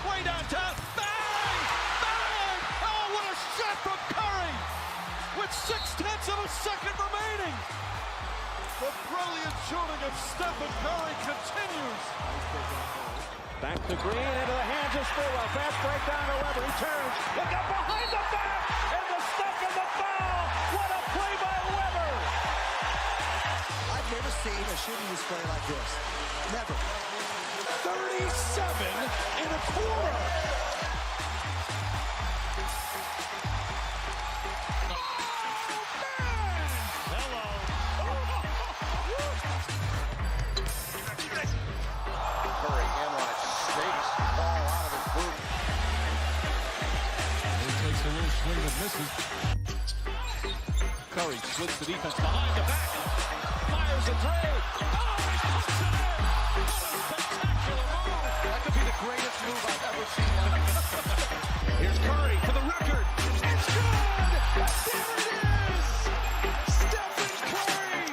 Way downtown. Bang! Bang! Oh, what a shot from Curry! With 0.6 of a second remaining. The brilliant shooting of Stephen Curry continues. Back to Green, into the hands of Spurlock. Fast break down to Weber. He turns. Look out behind the back. And the step and the foul. What a play by Weber. I've never seen a shooting display like this. Never. 37 and a quarter. Curry splits the defense behind the back. Fires a three. Oh, he puts it in. Spectacular move. That could be the greatest move I've ever seen. Here's Curry for the record. It's good. There it is. Stephen Curry,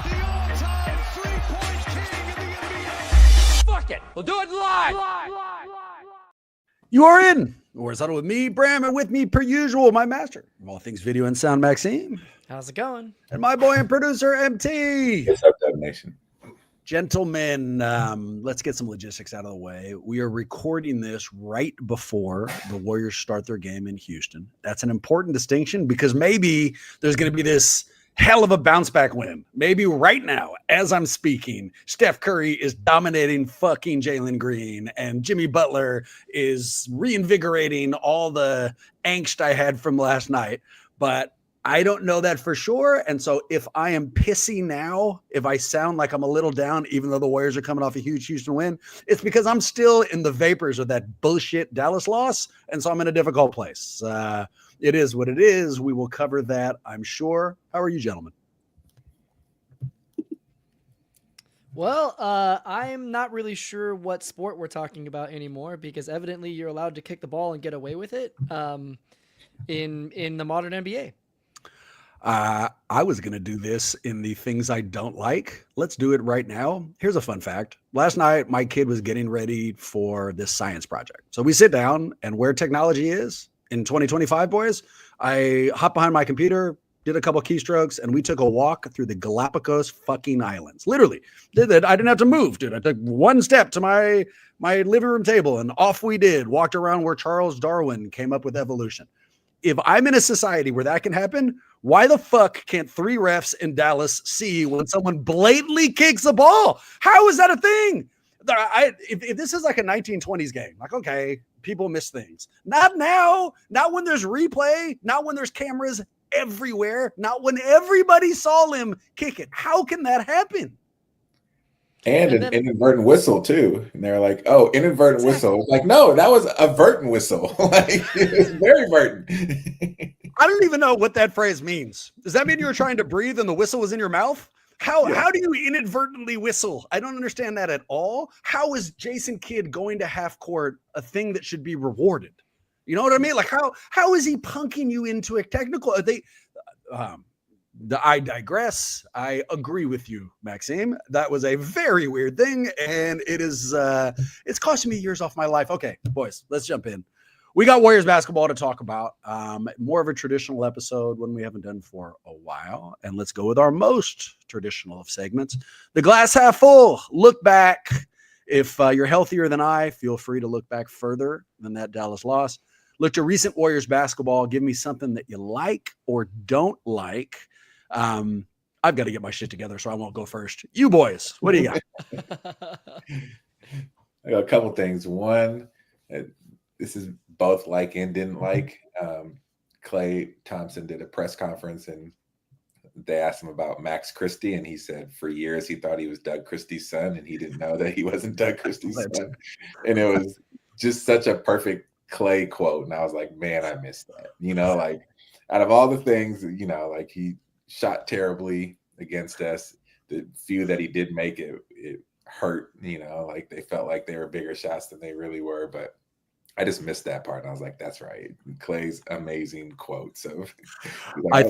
the all-time three-point king in the NBA. Fuck it. We'll do it live. You are in Warriors Huddle with me, Bram, and with me, per usual, my master of all things video and sound, Maxime. How's it going? And my boy and producer, MT. What's up, Dub Nation? Gentlemen, let's get some logistics out of the way. We are recording this right before the Warriors start their game in Houston. That's an important distinction because maybe there's going to be this hell of a bounce back win. Maybe right now, as I'm speaking, Steph Curry is dominating fucking Jalen Green and Jimmy Butler is reinvigorating all the angst I had from last night. But I don't know that for sure. And so if I am pissy now, if I sound like I'm a little down, even though the Warriors are coming off a huge Houston win, it's because I'm still in the vapors of that bullshit Dallas loss. And so I'm in a difficult place. It is what it is. We will cover that, I'm sure. How are you, gentlemen? Well, I'm not really sure what sport we're talking about anymore because evidently you're allowed to kick the ball and get away with it in the modern NBA. I was going to do this in the things I don't like. Let's do it right now. Here's a fun fact. Last night, my kid was getting ready for this science project. So we sit down, and where technology is in 2025, boys, I hopped behind my computer, did a couple keystrokes, and we took a walk through the Galapagos fucking islands. Literally, did it. I didn't have to move, dude. I took one step to my living room table, and off we did. Walked around where Charles Darwin came up with evolution. If I'm in a society where that can happen, why the fuck can't three refs in Dallas see when someone blatantly kicks a ball? How is that a thing? If this is like a 1920s game, like, okay, people miss things. Not now. Not when there's replay. Not when there's cameras everywhere. Not when everybody saw him kick it. How can that happen? And an inadvertent whistle, too. And they're like, oh, inadvertent whistle. Like, no, that was a vertent whistle. Like, it was very vertent. I don't even know what that phrase means. Does that mean you were trying to breathe and the whistle was in your mouth? How do you inadvertently whistle? I don't understand that at all. How is Jason Kidd going to half court a thing that should be rewarded? You know what I mean? Like how is he punking you into a technical? I digress. I agree with you, Maxime. That was a very weird thing, and it is it's costing me years off my life. Okay, boys, let's jump in. We got Warriors basketball to talk about. More of a traditional episode, one we haven't done for a while. And let's go with our most traditional of segments. The glass half full. Look back. If you're healthier than I, feel free to look back further than that Dallas loss. Look to recent Warriors basketball. Give me something that you like or don't like. I've got to get my shit together, so I won't go first. You boys, what do you got? I got a couple things. One, this is both like and didn't like. Klay Thompson did a press conference and they asked him about Max Christie, and he said for years he thought he was Doug Christie's son, and he didn't know that he wasn't Doug Christie's son. And it was just such a perfect Klay quote. And I was like, man, I missed that. You know, like out of all the things, you know, like he shot terribly against us. The few that he did make, it hurt, you know, like they felt like they were bigger shots than they really were. But I just missed that part. And I was like, that's right. Klay's amazing quote. So I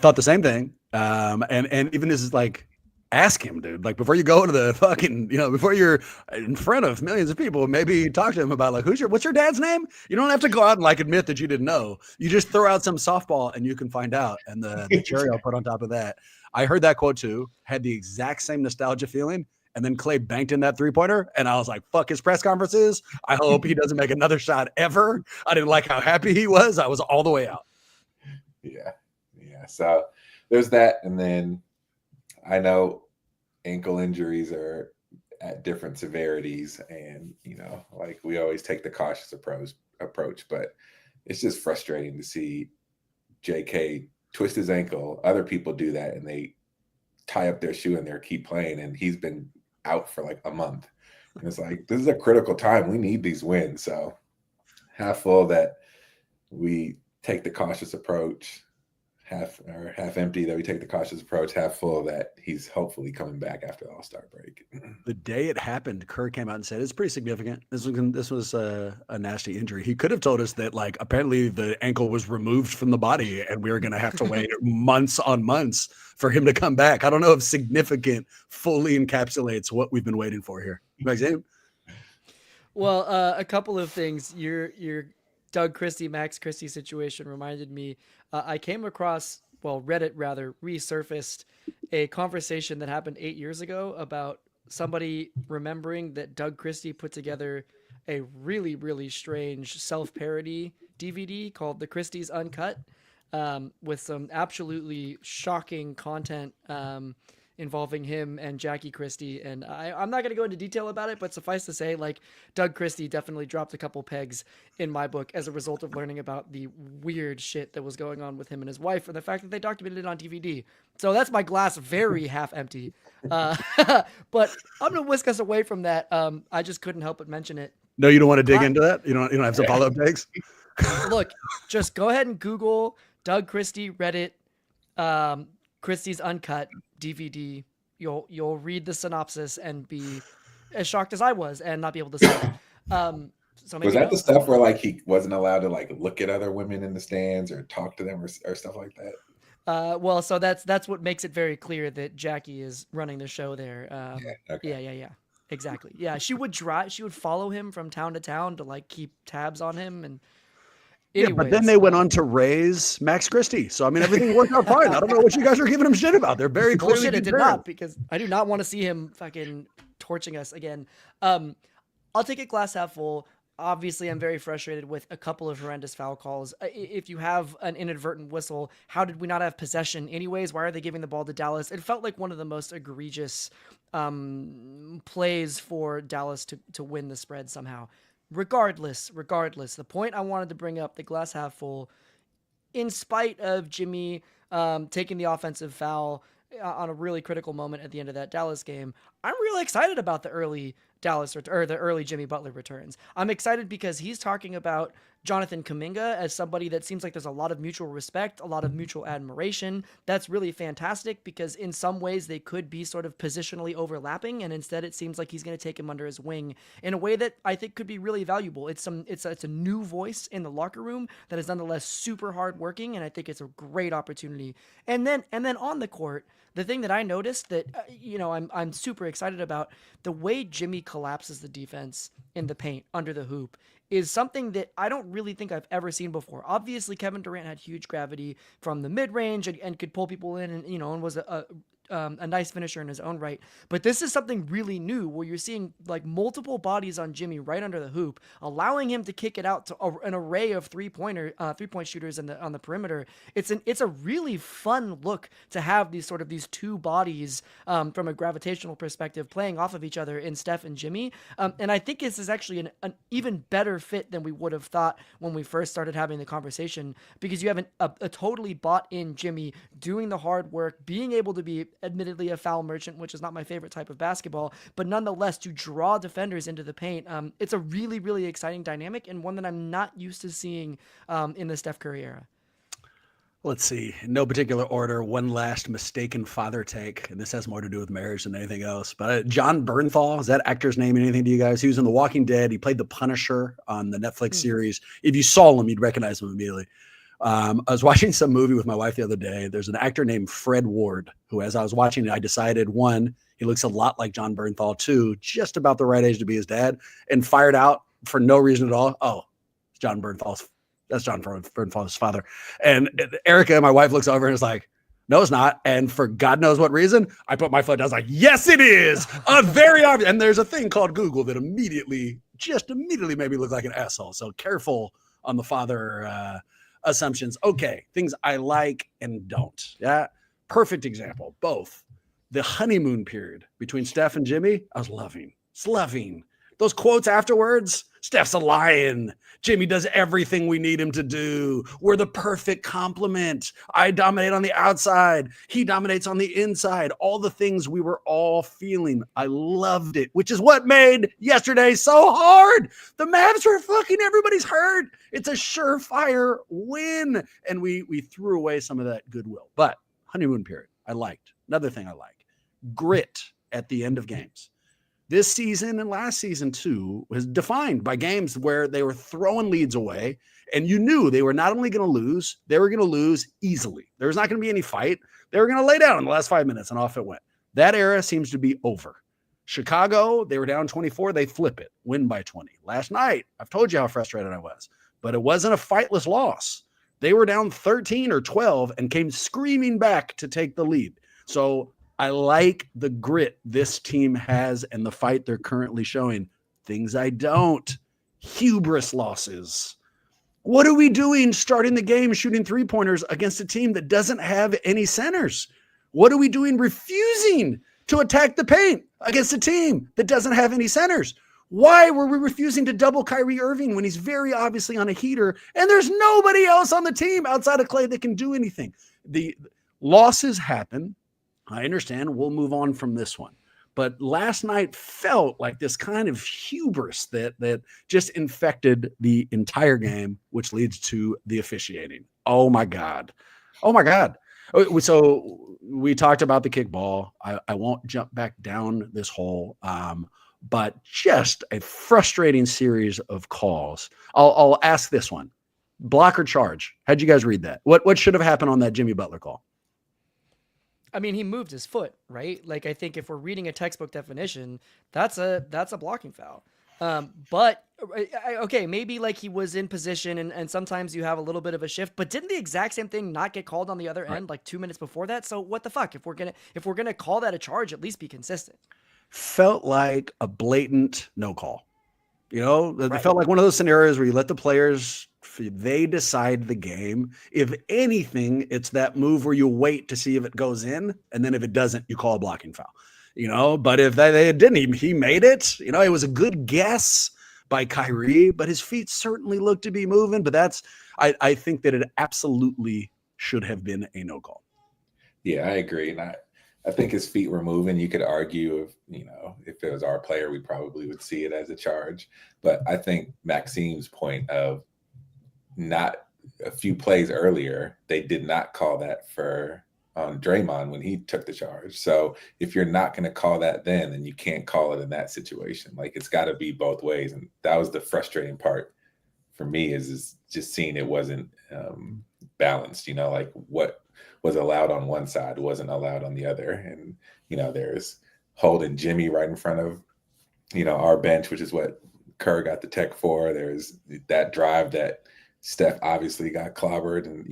thought the same thing. And even this is like ask him, dude. Like before you go to the fucking, before you're in front of millions of people, maybe talk to him about like what's your dad's name? You don't have to go out and like admit that you didn't know. You just throw out some softball and you can find out. And the cherry I'll put on top of that. I heard that quote too, had the exact same nostalgia feeling. And then Clay banked in that 3-pointer, and I was like, fuck his press conferences. I hope he doesn't make another shot ever. I didn't like how happy he was. I was all the way out. Yeah. So there's that. And then I know ankle injuries are at different severities. And, like we always take the cautious approach, but it's just frustrating to see JK twist his ankle. Other people do that, and they tie up their shoe and they keep playing. And he's been out for like a month. And it's like, this is a critical time. We need these wins. So half full that we take the cautious approach, half empty that we take the cautious approach, half full that he's hopefully coming back after the All-Star break. The day it happened, Kerr came out and said, it's pretty significant. This was a nasty injury. He could have told us that like, apparently the ankle was removed from the body and we were going to have to wait months on months for him to come back. I don't know if significant fully encapsulates what we've been waiting for here. Maxime? Well, a couple of things. Your Doug Christie, Max Christie situation reminded me. I came across, Reddit rather, resurfaced a conversation that happened 8 years ago about somebody remembering that Doug Christie put together a really, really strange self-parody DVD called The Christie's Uncut, with some absolutely shocking content involving him and Jackie Christie. And I'm not going to go into detail about it, but suffice to say, like, Doug Christie definitely dropped a couple pegs in my book as a result of learning about the weird shit that was going on with him and his wife and the fact that they documented it on DVD. So that's my glass very half empty. But I'm going to whisk us away from that. I just couldn't help but mention it. No, you don't want to dig into that? You don't have some follow-up takes? Look, just go ahead and Google Doug Christie, Reddit, Christie's Uncut DVD. You'll read the synopsis and be as shocked as I was and not be able to say it. So was that the stuff where like he wasn't allowed to like look at other women in the stands or talk to them or stuff like that? So that's what makes it very clear that Jackie is running the show there. Yeah. Exactly. Yeah, she would follow him from town to town to like keep tabs on him. And anyways, but then they went on to raise Max Christie. So I mean, everything worked out fine. I don't know what you guys are giving him shit about. They're very clearly bullshit. It did not, because I do not want to see him fucking torching us again. I'll take it glass half full. Obviously, I'm very frustrated with a couple of horrendous foul calls. If you have an inadvertent whistle, how did we not have possession anyways? Why are they giving the ball to Dallas? It felt like one of the most egregious plays for Dallas to win the spread somehow. Regardless, the point I wanted to bring up, the glass half full, in spite of Jimmy taking the offensive foul on a really critical moment at the end of that Dallas game, I'm really excited about the early the early Jimmy Butler returns. I'm excited because he's talking about Jonathan Kuminga as somebody that seems like there's a lot of mutual respect, a lot of mutual admiration. That's really fantastic because in some ways they could be sort of positionally overlapping, and instead it seems like he's going to take him under his wing in a way that I think could be really valuable. It's a new voice in the locker room that is nonetheless super hardworking, and I think it's a great opportunity. And then on the court, the thing that I noticed that I'm super excited about, the way Jimmy collapses the defense in the paint under the hoop is something that I don't really think I've ever seen before. Obviously, Kevin Durant had huge gravity from the mid-range and could pull people in and was a nice finisher in his own right. But this is something really new where you're seeing like multiple bodies on Jimmy right under the hoop, allowing him to kick it out to an array of three-point shooters on the perimeter. It's a really fun look to have these two bodies from a gravitational perspective playing off of each other in Steph and Jimmy. And I think this is actually an even better fit than we would have thought when we first started having the conversation, because you have a totally bought in Jimmy doing the hard work, being able to be admittedly a foul merchant, which is not my favorite type of basketball, but nonetheless to draw defenders into the paint. It's a really, really exciting dynamic, and one that I'm not used to seeing in the Steph Curry era. Let's see. In no particular order, one last mistaken father take, and this has more to do with marriage than anything else. But John Bernthal, is that actor's name anything to you guys? He was in The Walking Dead. He played the Punisher on the Netflix series. If you saw him, you'd recognize him immediately. I was watching some movie with my wife the other day. There's an actor named Fred Ward who, as I was watching it, I decided, one, he looks a lot like John Bernthal, two, just about the right age to be his dad, and fired out for no reason at all. Oh, it's John Bernthal's. That's John Bernthal's father. And Erica, my wife, looks over and is like, no, it's not. And for God knows what reason, I put my foot down. I was like, yes, it is. A very obvious. And there's a thing called Google that immediately made me look like an asshole. So careful on the father assumptions. Okay, things I like and don't. Yeah, perfect example. Both. The honeymoon period between Steph and Jimmy, I was loving. It's loving. Those quotes afterwards, Steph's a lion. Jimmy does everything we need him to do. We're the perfect complement. I dominate on the outside. He dominates on the inside. All the things we were all feeling. I loved it, which is what made yesterday so hard. The Mavs are fucking everybody's hurt. It's a surefire win. And we threw away some of that goodwill. But honeymoon period, I liked. Another thing I like. Grit at the end of games. This season and last season too was defined by games where they were throwing leads away and you knew they were not only going to lose, they were going to lose easily. There was not going to be any fight. They were going to lay down in the last 5 minutes and off it went. That era seems to be over. Chicago, they were down 24. They flip it, win by 20. Last night, I've told you how frustrated I was, but it wasn't a fightless loss. They were down 13 or 12 and came screaming back to take the lead. So I like the grit this team has and the fight they're currently showing. Things I don't. Hubris losses. What are we doing starting the game shooting three-pointers against a team that doesn't have any centers? What are we doing refusing to attack the paint against a team that doesn't have any centers? Why were we refusing to double Kyrie Irving when he's very obviously on a heater and there's nobody else on the team outside of Clay that can do anything? The losses happen. I understand. We'll move on from this one. But last night felt like this kind of hubris that just infected the entire game, which leads to the officiating. Oh, my God. Oh, my God. So we talked about the kickball. I won't jump back down this hole, but just a frustrating series of calls. I'll ask this one. Block or charge? How'd you guys read that? What should have happened on that Jimmy Butler call? I mean, he moved his foot, right? Like, I think if we're reading a textbook definition, that's a blocking foul. But okay, maybe like he was in position and sometimes you have a little bit of a shift, but didn't the exact same thing not get called on the other end like 2 minutes before that? So what the fuck? If we're gonna call that a charge, at least be consistent. Felt like a blatant no call. You know, it felt like one of those scenarios where you let the players, they decide the game. If anything, it's that move where you wait to see if it goes in, and then if it doesn't, you call a blocking foul. You know, but if they didn't, he made it. You know, it was a good guess by Kyrie, but his feet certainly looked to be moving. But I think that it absolutely should have been a no call. Yeah, I agree. And I think his feet were moving. You could argue if it was our player, we probably would see it as a charge. But I think Maxime's point of not a few plays earlier, they did not call that on Draymond when he took the charge. So if you're not going to call that then you can't call it in that situation. Like, it's got to be both ways. And that was the frustrating part for me is just seeing it wasn't balanced, like what was allowed on one side wasn't allowed on the other. And, there's holding Jimmy right in front of, our bench, which is what Kerr got the tech for. There's that drive that Steph obviously got clobbered. And,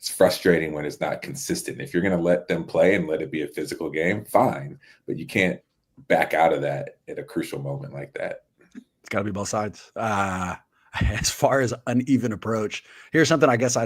it's frustrating when it's not consistent. If you're going to let them play and let it be a physical game, fine. But you can't back out of that at a crucial moment like that. It's got to be both sides. As far as uneven approach, here's something I guess I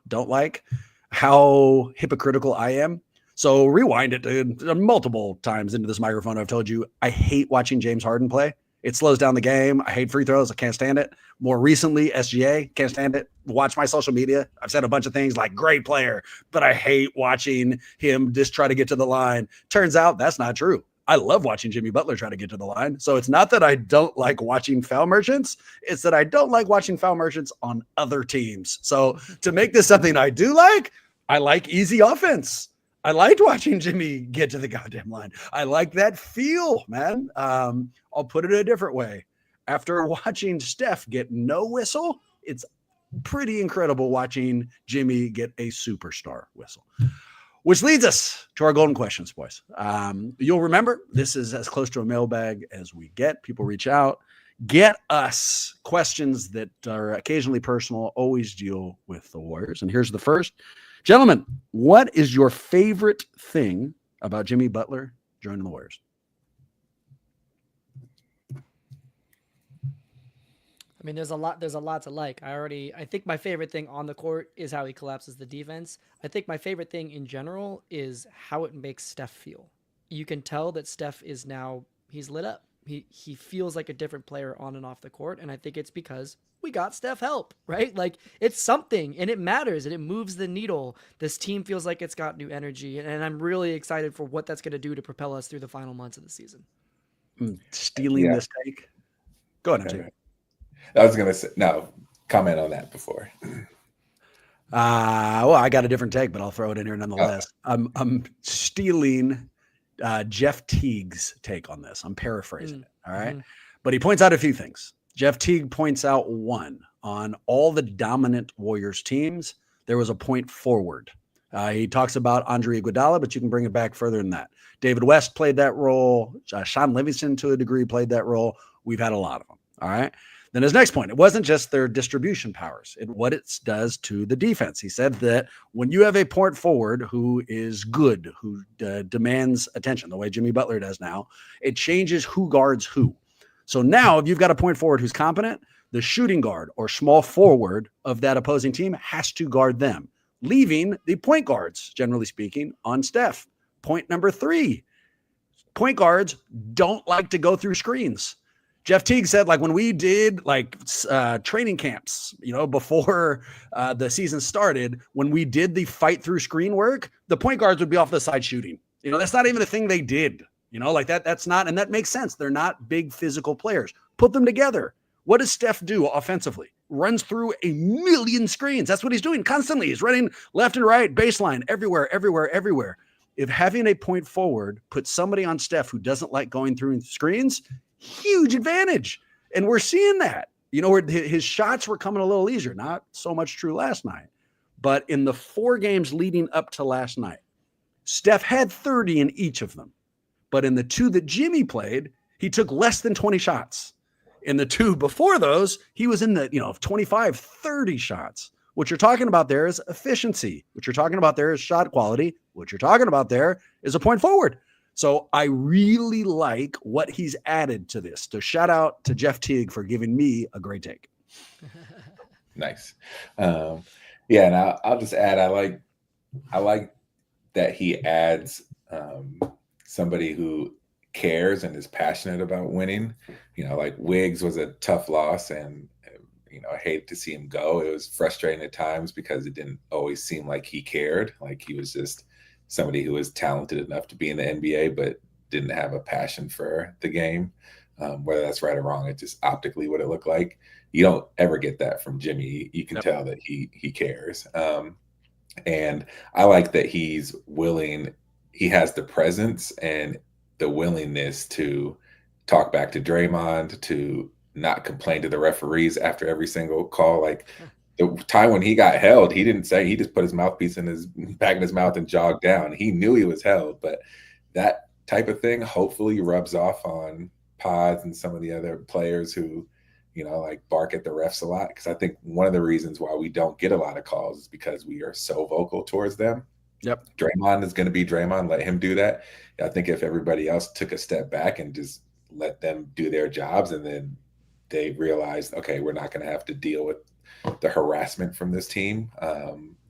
don't like how hypocritical I am. So rewind it multiple times into this microphone. I've told you I hate watching James Harden play. It slows down the game. I hate free throws. I can't stand it. More recently, SGA, can't stand it. Watch my social media. I've said a bunch of things like great player, but I hate watching him just try to get to the line. Turns out that's not true. I love watching Jimmy Butler try to get to the line. So it's not that I don't like watching foul merchants. It's that I don't like watching foul merchants on other teams. So to make this something I do like, I like easy offense. I liked watching Jimmy get to the goddamn line. I like that feel, man. I'll put it a different way. After watching Steph get no whistle, it's pretty incredible watching Jimmy get a superstar whistle. Which leads us to our golden questions, boys. You'll remember this is as close to a mailbag as we get. People reach out, get us questions that are occasionally personal, always deal with the Warriors. And here's the first. Gentlemen, what is your favorite thing about Jimmy Butler joining the Warriors? I mean, there's a lot to like. I think my favorite thing on the court is how he collapses the defense. I think my favorite thing in general is how it makes Steph feel. You can tell that Steph is now, he's lit up. He feels like a different player on and off the court, and I think it's because we got Steph help, right? Like, it's something, and it matters, and it moves the needle. This team feels like it's got new energy, and I'm really excited for what that's going to do to propel us through the final months of the season. Stealing this take. Go ahead, MJ. I was going to say, no, comment on that before. Well, I got a different take, but I'll throw it in here nonetheless. I'm stealing Jeff Teague's take on this. I'm paraphrasing it. All right. But he points out a few things. Jeff Teague points out one, on all the dominant Warriors teams, there was a point forward. He talks about Andre Iguodala, but you can bring it back further than that. David West played that role. Sean Livingston, to a degree, played that role. We've had a lot of them. All right. Then his next point, it wasn't just their distribution powers, what it does to the defense. He said that when you have a point forward who is good, who demands attention, the way Jimmy Butler does now, it changes who guards who. So now if you've got a point forward who's competent, the shooting guard or small forward of that opposing team has to guard them, leaving the point guards, generally speaking, on Steph. Point number 3, point guards don't like to go through screens. Jeff Teague said, like, when we did training camps, before the season started, when we did the fight through screen work, the point guards would be off the side shooting. That's not even a thing they did. That's not, and that makes sense. They're not big physical players. Put them together. What does Steph do offensively? Runs through a million screens. That's what he's doing constantly. He's running left and right, baseline, everywhere. If having a point forward puts somebody on Steph who doesn't like going through screens, huge advantage. And we're seeing that, where his shots were coming a little easier. Not so much true last night, but in the 4 games leading up to last night, Steph had 30 in each of them. But in the 2 that Jimmy played, he took less than 20 shots. In the 2 before those, he was in the, 25, 30 shots. What you're talking about there is efficiency. What you're talking about there is shot quality. What you're talking about there is a point forward. So I really like what he's added to this. So shout out to Jeff Teague for giving me a great take. Nice. And I'll just add, I like that he adds somebody who cares and is passionate about winning. Like Wiggs was a tough loss, and I hated to see him go. It was frustrating at times because it didn't always seem like he cared. Like he was just somebody who was talented enough to be in the NBA, but didn't have a passion for the game. Whether that's right or wrong, it's just optically what it looked like. You don't ever get that from Jimmy. You can tell that he cares. And I like that he's willing. He has the presence and the willingness to talk back to Draymond, to not complain to the referees after every single call. Like the time when he got held, he didn't say, he just put his mouthpiece in his back in his mouth and jogged down. He knew he was held, but that type of thing hopefully rubs off on Pods and some of the other players who, bark at the refs a lot. Because I think one of the reasons why we don't get a lot of calls is because we are so vocal towards them. Yep. Draymond is going to be Draymond. Let him do that. I think if everybody else took a step back and just let them do their jobs, and then they realized, okay, we're not going to have to deal with the harassment from this team,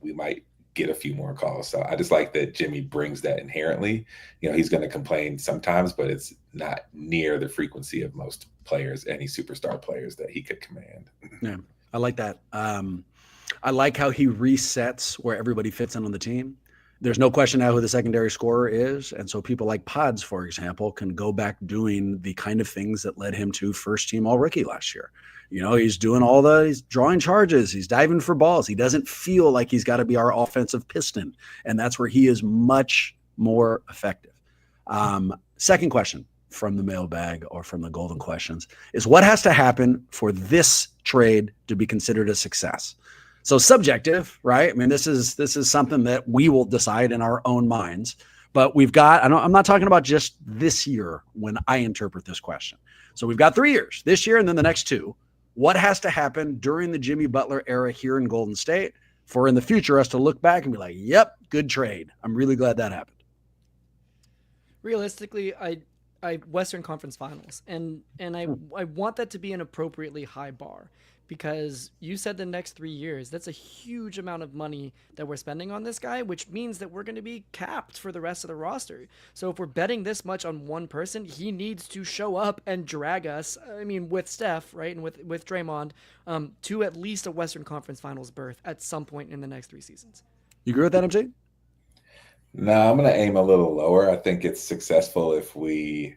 we might get a few more calls. So I just like that Jimmy brings that inherently. He's going to complain sometimes, but it's not near the frequency of most players, any superstar players that he could command. Yeah, I like that. I like how he resets where everybody fits in on the team. There's no question now who the secondary scorer is. And so people like Pods, for example, can go back doing the kind of things that led him to first team all rookie last year. He's doing he's drawing charges. He's diving for balls. He doesn't feel like he's got to be our offensive piston. And that's where he is much more effective. Second question. from the mailbag or from the golden questions is what has to happen for this trade to be considered a success? So subjective, right? I mean, this is something that we will decide in our own minds, but I'm not talking about just this year when I interpret this question. So we've got 3 years, this year and then the next 2. What has to happen during the Jimmy Butler era here in Golden State for in the future us to look back and be like, yep, good trade. I'm really glad that happened. Realistically, I Western Conference Finals, and I want that to be an appropriately high bar, because you said the next 3 years. That's a huge amount of money that we're spending on this guy, which means that we're going to be capped for the rest of the roster. So if we're betting this much on one person, he needs to show up and drag us, I mean, with Steph, right, and with Draymond, to at least a Western Conference Finals berth at some point in the next 3 seasons. You agree with that, MC? No, I'm going to aim a little lower. I think it's successful if we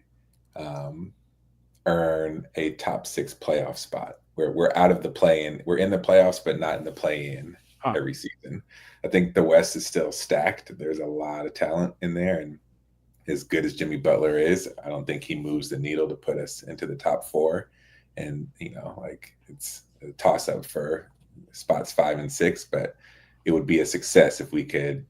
earn a top 6 playoff spot. We're out of the play-in. We're in the playoffs, but not in the play-in every season. I think the West is still stacked. There's a lot of talent in there, and as good as Jimmy Butler is, I don't think he moves the needle to put us into the top 4. And it's a toss-up for spots 5 and 6, but it would be a success if we could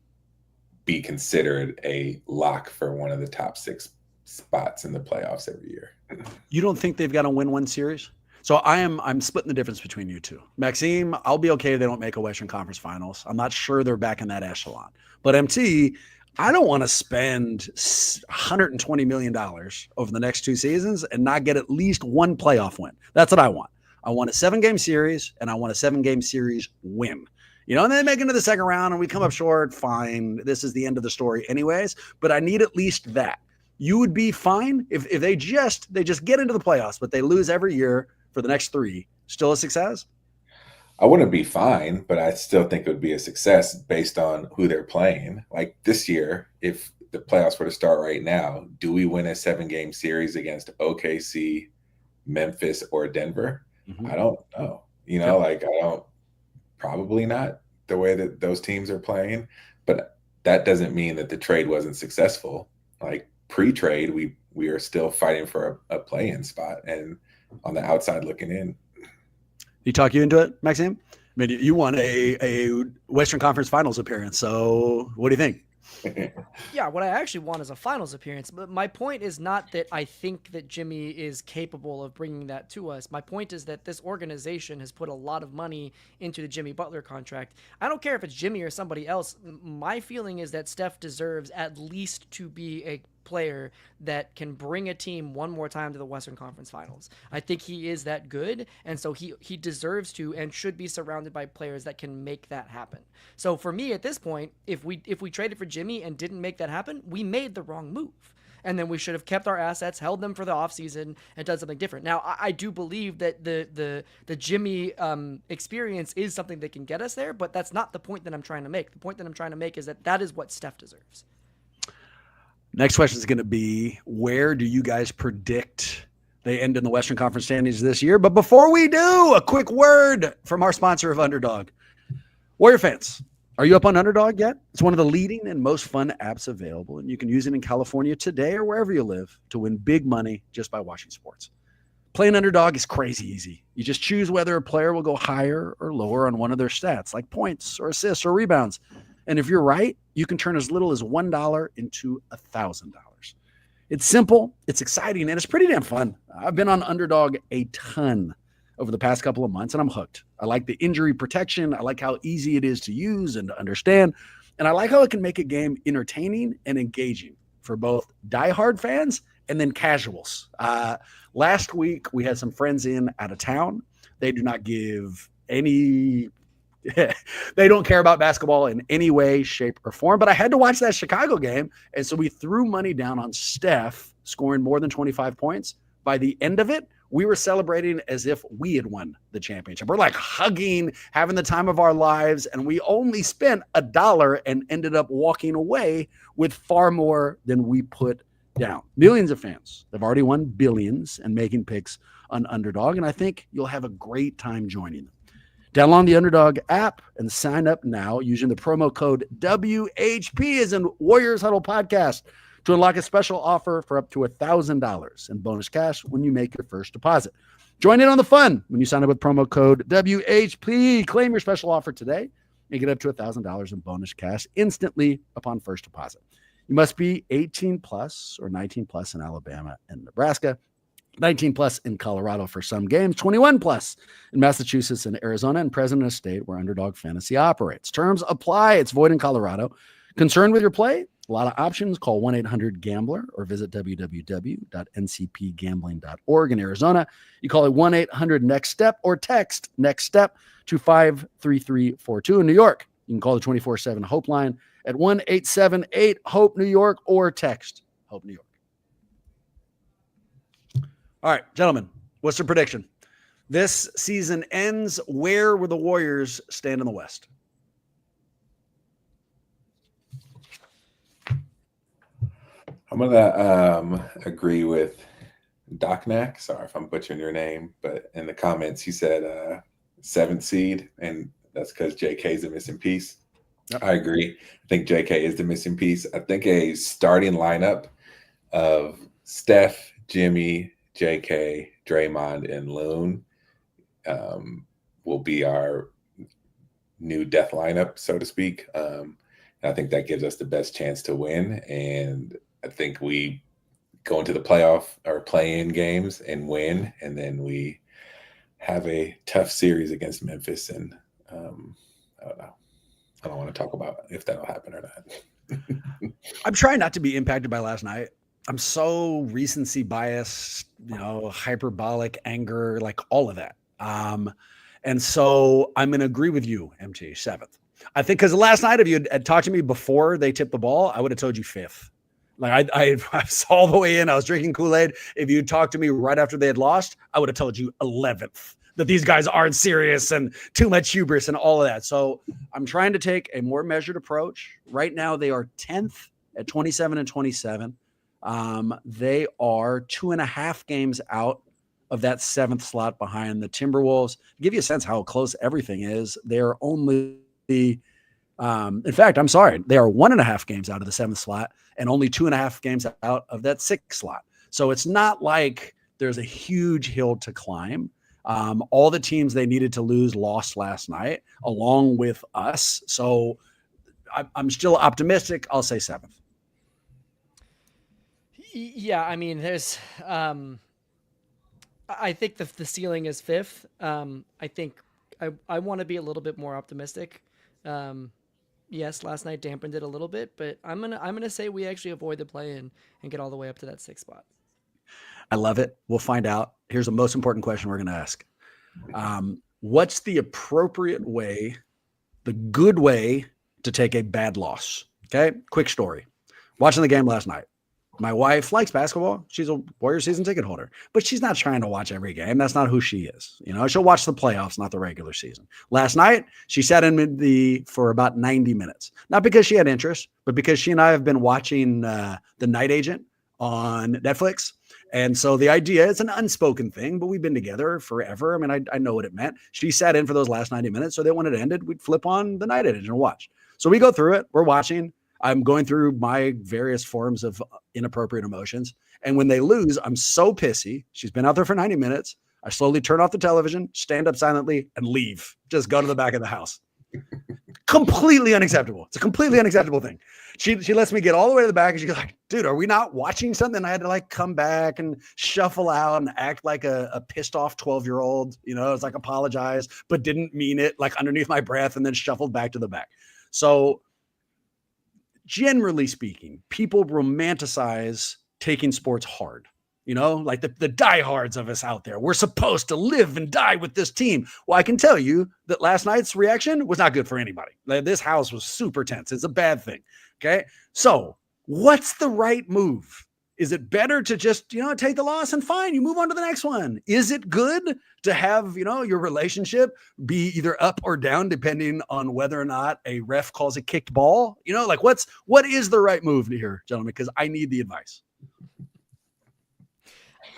be considered a lock for one of the top 6 spots in the playoffs every year. You don't think they've got to win one series? So I'm splitting the difference between you two. Maxime, I'll be okay if they don't make a Western Conference Finals. I'm not sure they're back in that echelon. But MT, I don't want to spend $120 million over the next 2 seasons and not get at least one playoff win. That's what I want. I want a 7-game series, and I want a 7-game series win. And then make it into the second round and we come up short, fine. This is the end of the story anyways, but I need at least that. You would be fine if they just get into the playoffs, but they lose every year for the next 3. Still a success? I wouldn't be fine, but I still think it would be a success based on who they're playing. Like this year, if the playoffs were to start right now, do we win a 7-game series against OKC, Memphis, or Denver? Mm-hmm. I don't know. I don't. Probably not the way that those teams are playing, but that doesn't mean that the trade wasn't successful. Like pre-trade, we are still fighting for a play-in spot and on the outside looking in. He talk you into it, Maxime? I mean, you won a Western Conference Finals appearance, so what do you think? Yeah, what I actually want is a finals appearance. But my point is not that I think that Jimmy is capable of bringing that to us. My point is that this organization has put a lot of money into the Jimmy Butler contract. I don't care if it's Jimmy or somebody else. My feeling is that Steph deserves at least to be a player that can bring a team one more time to the Western Conference Finals. I think he is that good, and so he deserves to and should be surrounded by players that can make that happen. So for me at this point, if we traded for Jimmy and didn't make that happen, we made the wrong move. And then we should have kept our assets, held them for the offseason, and done something different. Now, I do believe that the Jimmy experience is something that can get us there, but that's not the point that I'm trying to make. The point that I'm trying to make is that is what Steph deserves. Next question is going to be, where do you guys predict they end in the Western Conference standings this year? But before we do, a quick word from our sponsor of Underdog. Warrior fans, are you up on Underdog yet? It's one of the leading and most fun apps available, and you can use it in California today or wherever you live to win big money just by watching sports. Playing Underdog is crazy easy. You just choose whether a player will go higher or lower on one of their stats, like points or assists or rebounds. And if you're right, you can turn as little as $1 into $1,000. It's simple, it's exciting, and it's pretty damn fun. I've been on Underdog a ton over the past couple of months, and I'm hooked. I like the injury protection. I like how easy it is to use and to understand. And I like how it can make a game entertaining and engaging for both diehard fans and then casuals. Last week, we had some friends in out of town. They do not give any... they don't care about basketball in any way, shape, or form. But I had to watch that Chicago game, and so we threw money down on Steph scoring more than 25 points. By the end of it, we were celebrating as if we had won the championship. We're like hugging, having the time of our lives, and we only spent $1 and ended up walking away with far more than we put down. Millions of fans have already won billions and making picks on Underdog, and I think you'll have a great time joining them. Download the Underdog app and sign up now using the promo code WHP as in Warriors Huddle Podcast to unlock a special offer for up to $1,000 in bonus cash when you make your first deposit. Join in on the fun when you sign up with promo code WHP. Claim your special offer today and get up to $1,000 in bonus cash instantly upon first deposit. You must be 18 plus or 19 plus in Alabama and Nebraska, 19 plus in Colorado for some games, 21 plus in Massachusetts and Arizona, and present in a state where Underdog Fantasy operates. Terms apply. It's void in Colorado. Concerned with your play? A lot of options. Call 1-800-GAMBLER or visit www.ncpgambling.org in Arizona. You call it 1-800-NEXT-STEP or text NEXT STEP to 53342 in New York. You can call the 24/7 Hope line at 1-878-HOPE New York or text HOPE New York. All right, gentlemen, what's the prediction? This season ends. Where will the Warriors stand in the West? I'm gonna agree with Docnack. Sorry if I'm butchering your name, but in the comments he said 7th seed, and that's because JK is the missing piece. Yep. I agree. I think JK is the missing piece. I think a starting lineup of Steph, Jimmy, JK, Draymond, and Loon will be our new death lineup, so to speak. I think that gives us the best chance to win, and I think we go into the playoff or play-in games and win, and then we have a tough series against Memphis. And I don't know. I don't want to talk about if that'll happen or not. I'm trying not to be impacted by last night. I'm so recency biased, hyperbolic anger, like all of that. And so I'm going to agree with you, MT, 7th. I think because last night, if you had talked to me before they tipped the ball, I would have told you 5th. Like I was all the way in. I was drinking Kool-Aid. If you talked to me right after they had lost, I would have told you 11th, that these guys aren't serious and too much hubris and all of that. So I'm trying to take a more measured approach. Right now, they are 10th at 27-27. They are 2.5 games out of that 7th slot behind the Timberwolves. To give you a sense how close everything is, they're only in fact, I'm sorry, they are 1.5 games out of the 7th slot and only 2.5 games out of that 6th slot. So it's not like there's a huge hill to climb. All the teams they needed to lose lost last night, along with us. So I'm still optimistic. I'll say 7th. Yeah, I mean, there's I think the ceiling is 5th. I think I want to be a little bit more optimistic. Yes, last night dampened it a little bit, but I'm gonna say we actually avoid the play-in and get all the way up to that 6th spot. I love it. We'll find out. Here's the most important question we're going to ask. What's the appropriate way, the good way to take a bad loss? Okay. Quick story. Watching the game last night. My wife likes basketball. She's a Warrior season ticket holder, but she's not trying to watch every game. That's not who she is. She'll watch the playoffs, not the regular season. Last night, she sat in for about 90 minutes, not because she had interest, but because she and I have been watching The Night Agent on Netflix. And so the idea, it's an unspoken thing, but we've been together forever. I mean, I know what it meant. She sat in for those last 90 minutes. So that when it ended, we'd flip on The Night Agent and watch. So we go through it. We're watching. I'm going through my various forms of inappropriate emotions. And when they lose, I'm so pissy. She's been out there for 90 minutes. I slowly turn off the television, stand up silently, and leave. Just go to the back of the house. Completely unacceptable. It's a completely unacceptable thing. She lets me get all the way to the back, and she's like, dude, are we not watching something? I had to come back and shuffle out and act like a pissed off 12-year-old. It's like apologize, but didn't mean it, underneath my breath, and then shuffled back to the back. So generally speaking, people romanticize taking sports hard. Like the diehards of us out there. We're supposed to live and die with this team. Well, I can tell you that last night's reaction was not good for anybody. This house was super tense. It's a bad thing. Okay. So what's the right move? Is it better to just, take the loss and fine, you move on to the next one? Is it good to have, your relationship be either up or down depending on whether or not a ref calls a kicked ball? What is the right move here, gentlemen? Because I need the advice.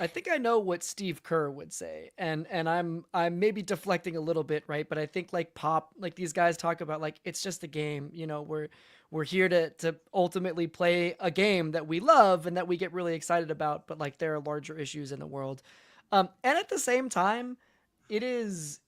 I think I know what Steve Kerr would say, and I'm maybe deflecting a little bit, right? But I think Pop, these guys talk about it's just a game, we're here to ultimately play a game that we love and that we get really excited about, but like there are larger issues in the world. And at the same time, it is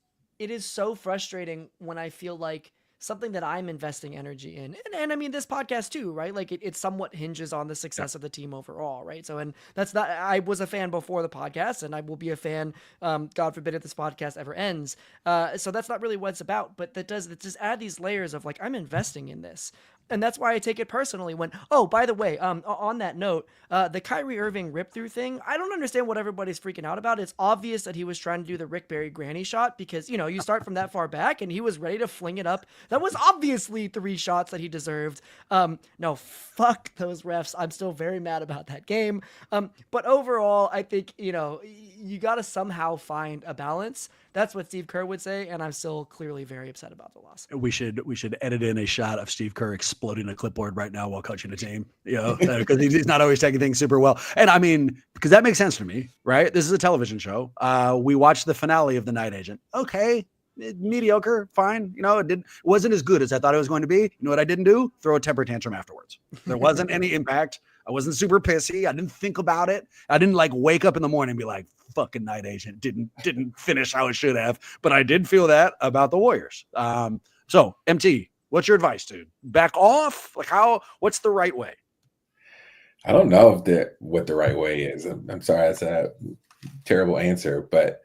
so frustrating when I feel like something that I'm investing energy in. And I mean, this podcast too, right? Like it somewhat hinges on the success of the team overall, right? So, and that's not, I was a fan before the podcast and I will be a fan, God forbid if this podcast ever ends. So that's not really what it's about, but that just add these layers of like, I'm investing in this. And that's why I take it personally when, oh, by the way, on that note, the Kyrie Irving rip through thing, I don't understand what everybody's freaking out about. It's obvious that he was trying to do the Rick Barry granny shot because, you know, you start from that far back and he was ready to fling it up. That was obviously 3 shots that he deserved. No, fuck those refs. I'm still very mad about that game. But overall, I think, you know, you got to somehow find a balance. That's what Steve Kerr would say, and I'm still clearly very upset about the loss. We should edit in a shot of Steve Kerr exploding a clipboard right now while coaching a team, you know, because he's not always taking things super well. And I mean, because that makes sense to me, right? This is a television show. We watched the finale of The Night Agent. Okay, mediocre, fine. You know, it wasn't as good as I thought it was going to be. You know what I didn't do? Throw a temper tantrum afterwards. There wasn't any impact. I wasn't super pissy. I didn't think about it. I didn't like wake up in the morning and be like, fucking Night Agent didn't finish how it should have. But I did feel that about the Warriors. So MT, what's your advice, dude? Back off? Like what's the right way? I don't know what the right way is. I'm sorry, that's a terrible answer, but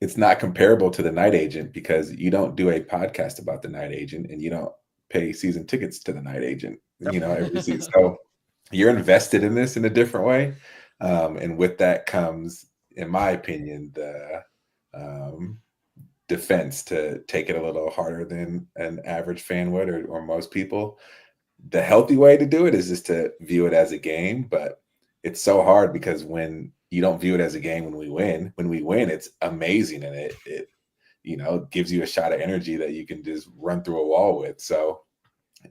it's not comparable to The Night Agent because you don't do a podcast about The Night Agent and you don't pay season tickets to The Night Agent, you know, every season. So you're invested in this in a different way. And with that comes, in my opinion, the defense to take it a little harder than an average fan would or most people. The healthy way to do it is just to view it as a game, but it's so hard because when you don't view it as a game when we win, it's amazing. And it you know, gives you a shot of energy that you can just run through a wall with. So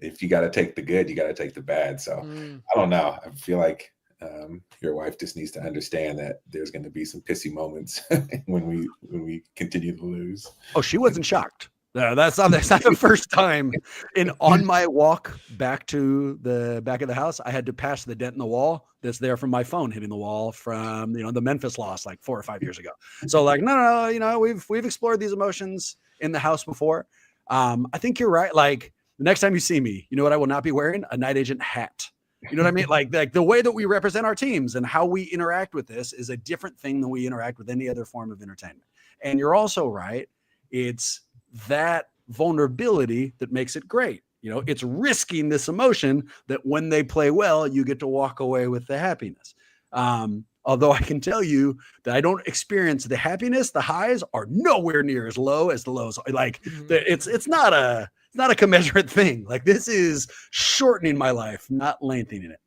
if you got to take the good, you got to take the bad. So I don't know. I feel like your wife just needs to understand that there's going to be some pissy moments when we continue to lose. Oh, she wasn't shocked. No, that's not the first time. On my walk back to the back of the house, I had to pass the dent in the wall that's there from my phone hitting the wall from, you know, the Memphis loss like 4 or 5 years ago. So like, no, you know, we've explored these emotions in the house before. I think you're right. Like the next time you see me, you know what I will not be wearing? A Night Agent hat. You know what I mean? Like the way that we represent our teams and how we interact with this is a different thing than we interact with any other form of entertainment. And you're also right. It's that vulnerability that makes it great. You know, it's risking this emotion that when they play well, you get to walk away with the happiness. Although I can tell you that I don't experience the happiness, the highs are nowhere near as low as the lows. Like it's not a commensurate thing. Like this is shortening my life, not lengthening it.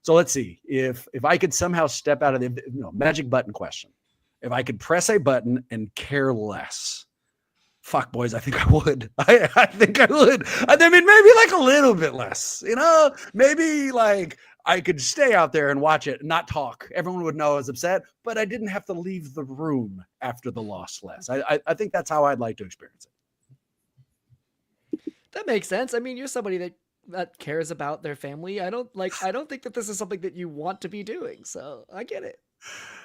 So let's see if I could somehow step out of the magic button question. If I could press a button and care less, fuck boys, I think I would. I think I would. I mean, maybe like a little bit less, you know, maybe like I could stay out there and watch it and not talk. Everyone would know I was upset, but I didn't have to leave the room after the loss less. I think that's how I'd like to experience it. That makes sense. I mean, you're somebody that cares about their family. I don't think that this is something that you want to be doing. So I get it.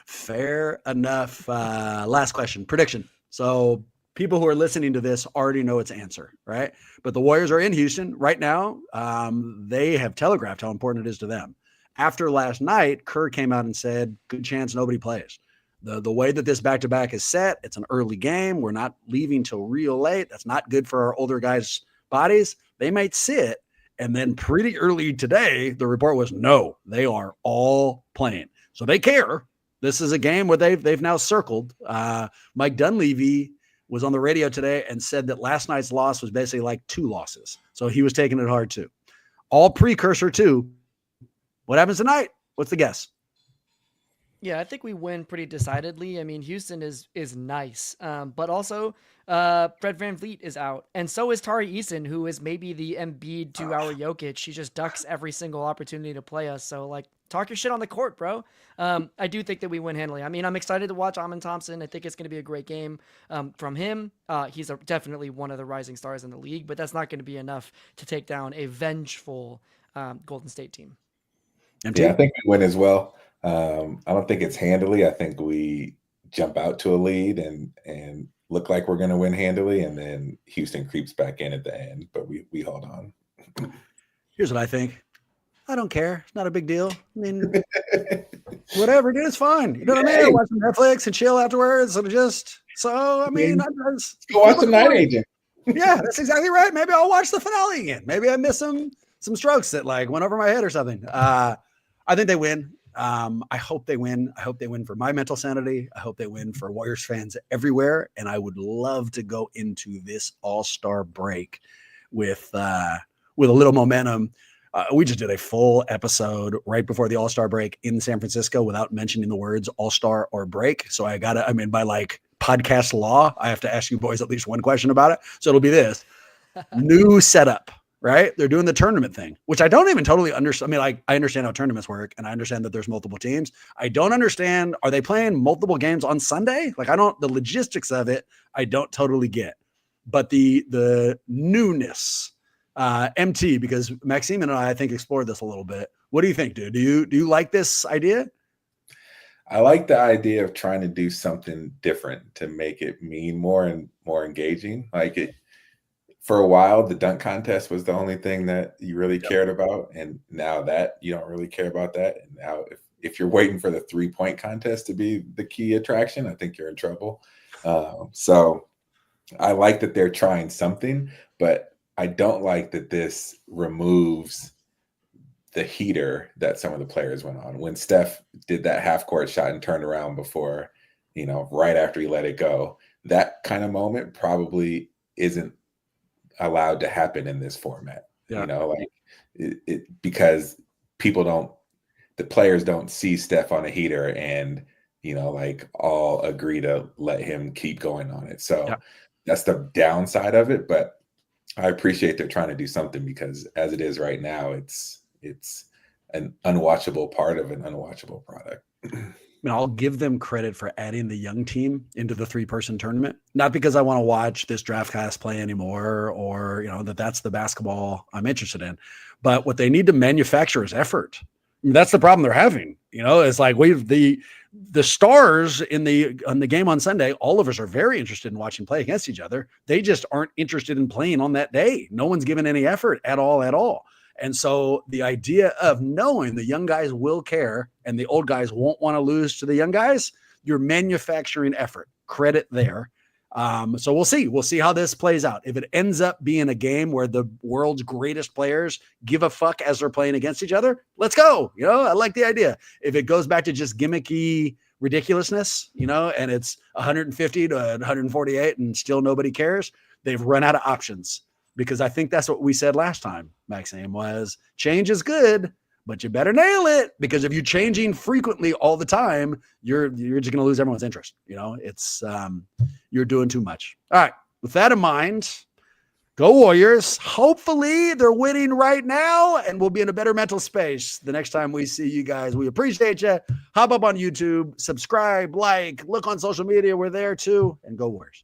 Fair enough. Last question, prediction. So people who are listening to this already know its answer, right? But the Warriors are in Houston right now. They have telegraphed how important it is to them. After last night, Kerr came out and said, good chance nobody plays. The way that this back-to-back is set, it's an early game. We're not leaving till real late. That's not good for our older guys' bodies. They might sit. And then pretty early today, the report was, no, they are all playing. So they care. This is a game where they've now circled. Mike Dunleavy was on the radio today and said that last night's loss was basically like 2 losses. So he was taking it hard too. All precursor to what happens tonight. What's the guess? Yeah, I think we win pretty decidedly. I mean, Houston is nice, but also Fred VanVleet is out, and so is Tari Eason, who is maybe the Embiid 2-hour Jokic. She just ducks every single opportunity to play us. So like talk your shit on the court, bro. I do think that we win handily. I mean, I'm excited to watch Amon Thompson. I think it's going to be a great game from him. He's definitely one of the rising stars in the league, but that's not going to be enough to take down a vengeful Golden State team. MT? Yeah, I think we win as well. I don't think it's handily. I think we jump out to a lead and look like we're going to win handily, and then Houston creeps back in at the end, but we hold on. Here's what I think. I don't care. It's not a big deal. I mean, whatever, dude, it's fine. You know what I mean? I'll watch some Netflix and chill afterwards. I mean, Go watch the Night Agent. Yeah, that's exactly right. Maybe I'll watch the finale again. Maybe I miss some strokes that like went over my head or something. I think they win. I hope they win. I hope they win for my mental sanity. I hope they win for Warriors fans everywhere. And I would love to go into this All-Star break with a little momentum. We just did a full episode right before the All-Star break in San Francisco without mentioning the words All-Star or break. So by like podcast law, I have to ask you boys at least one question about it. So it'll be this new setup, right? They're doing the tournament thing, which I don't even totally understand. I mean, like, I understand how tournaments work and I understand that there's multiple teams. I don't understand. Are they playing multiple games on Sunday? Like, the logistics of it, I don't totally get, but the newness, MT, because Maxime and I think explored this a little bit. What do you think, dude? Do you like this idea? I like the idea of trying to do something different to make it mean more and more engaging. Like it, for a while, the dunk contest was the only thing that you really cared about, and now that you don't really care about that. And now, if you're waiting for the 3-point contest to be the key attraction, I think you're in trouble. So I like that they're trying something, but I don't like that this removes the heater that some of the players went on. When Steph did that half-court shot and turned around before, right after he let it go, that kind of moment probably isn't allowed to happen in this format. Yeah. Because the players don't see Steph on a heater and, all agree to let him keep going on it. So that's the downside of it, but I appreciate they're trying to do something, because as it is right now, it's an unwatchable part of an unwatchable product. I'll give them credit for adding the young team into the 3-person tournament. Not because I want to watch this draft class play anymore, or that's the basketball I'm interested in, but what they need to manufacture is effort. That's the problem they're having. It's like the stars on the game on Sunday, all of us are very interested in watching play against each other. They just aren't interested in playing on that day. No one's given any effort at all. And so the idea of knowing the young guys will care and the old guys won't want to lose to the young guys, you're manufacturing effort. Credit there. So we'll see. We'll see how this plays out. If it ends up being a game where the world's greatest players give a fuck as they're playing against each other, let's go. I like the idea. If it goes back to just gimmicky ridiculousness, and it's 150 to 148 and still nobody cares, they've run out of options. Because I think that's what we said last time, Maxime, was change is good, but you better nail it, because if you're changing frequently all the time, you're just going to lose everyone's interest. It's you're doing too much. All right. With that in mind, go Warriors. Hopefully they're winning right now and we'll be in a better mental space the next time we see you guys. We appreciate you. Hop up on YouTube, subscribe, look on social media. We're there too, and go Warriors.